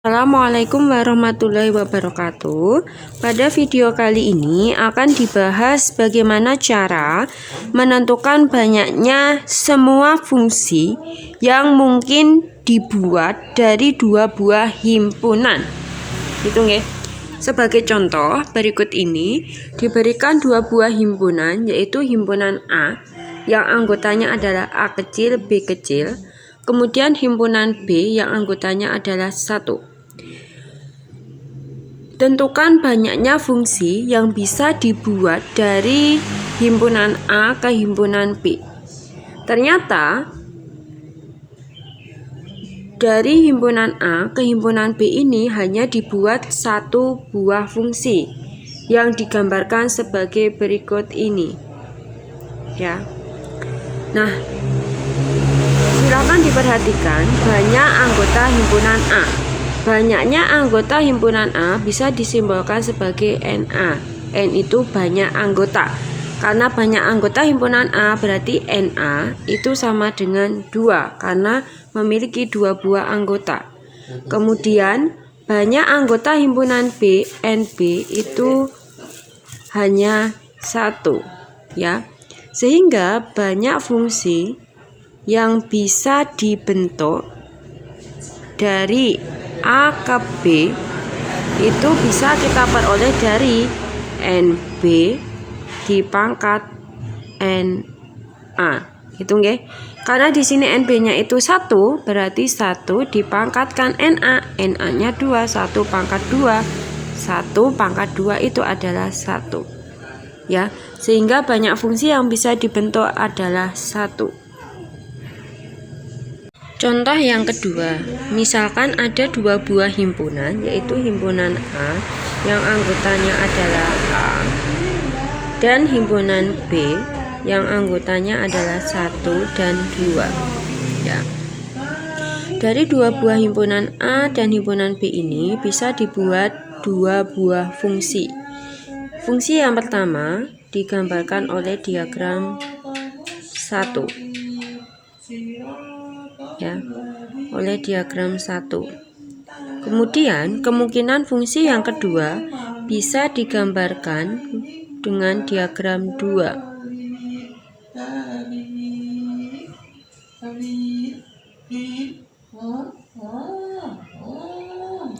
Assalamualaikum warahmatullahi wabarakatuh. Pada video kali ini akan dibahas bagaimana cara menentukan banyaknya semua fungsi yang mungkin dibuat dari dua buah himpunan. Hitung ya. Sebagai contoh, berikut ini diberikan dua buah himpunan, yaitu himpunan A yang anggotanya adalah A kecil, B kecil, kemudian himpunan B yang anggotanya adalah 1. Tentukan banyaknya fungsi yang bisa dibuat dari himpunan A ke himpunan B. Ternyata dari himpunan A ke himpunan B ini hanya dibuat satu buah fungsi yang digambarkan sebagai berikut ini. Ya. Nah, silakan diperhatikan banyak anggota himpunan A. Banyaknya anggota himpunan A bisa disimbolkan sebagai NA. N itu banyak anggota. Karena banyak anggota himpunan A berarti NA itu sama dengan 2 karena memiliki 2 buah anggota. Kemudian banyak anggota himpunan B, NB itu hanya 1 ya. Sehingga banyak fungsi yang bisa dibentuk dari A ke B itu bisa kita peroleh dari NB dipangkat NA. Hitung ya. Karena di sini NB-nya itu 1, berarti 1 dipangkatkan NA. NA-nya 2, 1 pangkat 2. 1 pangkat 2 itu adalah 1. Ya, sehingga banyak fungsi yang bisa dibentuk adalah 1. Contoh yang kedua, misalkan ada dua buah himpunan, yaitu himpunan A yang anggotanya adalah A dan himpunan B yang anggotanya adalah 1 dan 2. Ya. Dari dua buah himpunan A dan himpunan B ini bisa dibuat dua buah fungsi. Fungsi yang pertama digambarkan oleh diagram 1. Ya, oleh diagram 1. Kemudian kemungkinan fungsi yang kedua bisa digambarkan dengan diagram 2.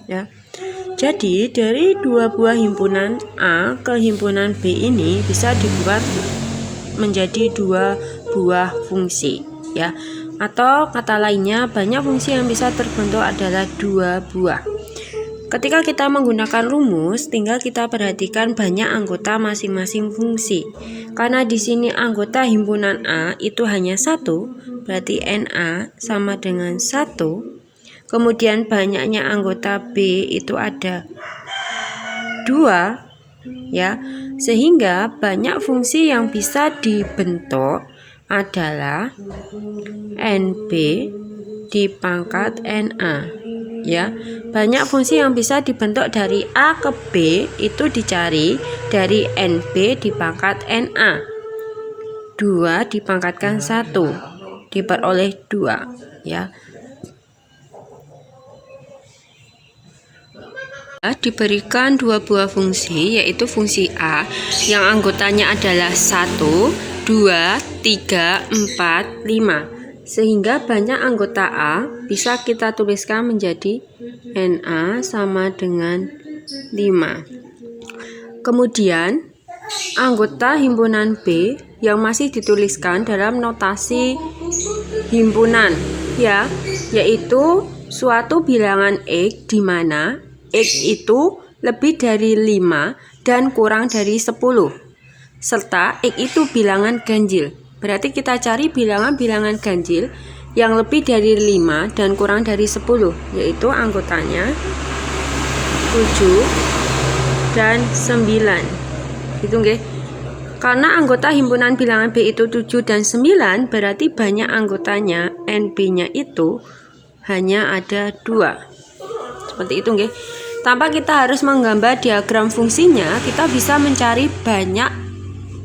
Ya. Jadi dari dua buah himpunan A ke himpunan B ini bisa dibuat menjadi dua buah fungsi ya. Atau kata lainnya, banyak fungsi yang bisa terbentuk adalah 2 buah. Ketika kita menggunakan rumus, tinggal kita perhatikan banyak anggota masing-masing fungsi. Karena di sini anggota himpunan A itu hanya 1, berarti NA sama dengan 1. Kemudian banyaknya anggota B itu ada 2, ya. Sehingga banyak fungsi yang bisa dibentuk adalah NB dipangkat NA ya. Banyak fungsi yang bisa dibentuk dari A ke B itu dicari dari NB dipangkat NA. 2 dipangkatkan 1 diperoleh 2 ya. Diberikan dua buah fungsi, yaitu fungsi A yang anggotanya adalah 1, 2, 3, 4, 5. Sehingga banyak anggota A bisa kita tuliskan menjadi NA sama dengan 5. Kemudian anggota himpunan B yang masih dituliskan dalam notasi himpunan ya, yaitu suatu bilangan X di mana X itu lebih dari 5 dan kurang dari 10. Serta X itu bilangan ganjil. Berarti kita cari bilangan-bilangan ganjil yang lebih dari 5 dan kurang dari 10, yaitu anggotanya 7 dan 9. Gitu nggih. Karena anggota himpunan bilangan B itu 7 dan 9, berarti banyak anggotanya NB-nya itu hanya ada 2. Seperti itu nggih. Tanpa kita harus menggambar diagram fungsinya, kita bisa mencari banyak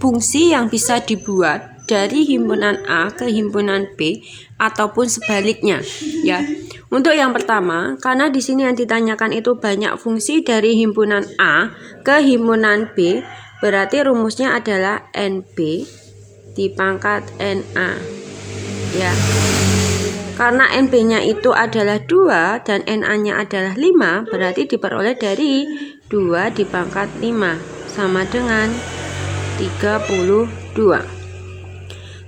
fungsi yang bisa dibuat dari himpunan A ke himpunan B ataupun sebaliknya ya. Untuk yang pertama, karena di sini yang ditanyakan itu banyak fungsi dari himpunan A ke himpunan B, berarti rumusnya adalah NB dipangkat NA. Ya. Karena NB-nya itu adalah 2 dan NA-nya adalah 5, berarti diperoleh dari 2 dipangkat 5 sama dengan 32.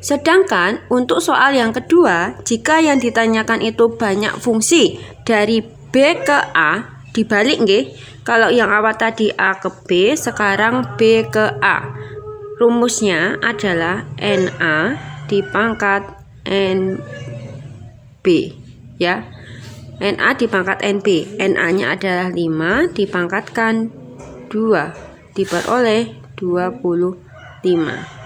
Sedangkan untuk soal yang kedua, jika yang ditanyakan itu banyak fungsi dari B ke A, dibalik nggih. Kalau yang awal tadi A ke B, sekarang B ke A. Rumusnya adalah NA dipangkat NB, ya. NA dipangkat NB. NA-nya adalah 5 dipangkatkan 2, diperoleh 25.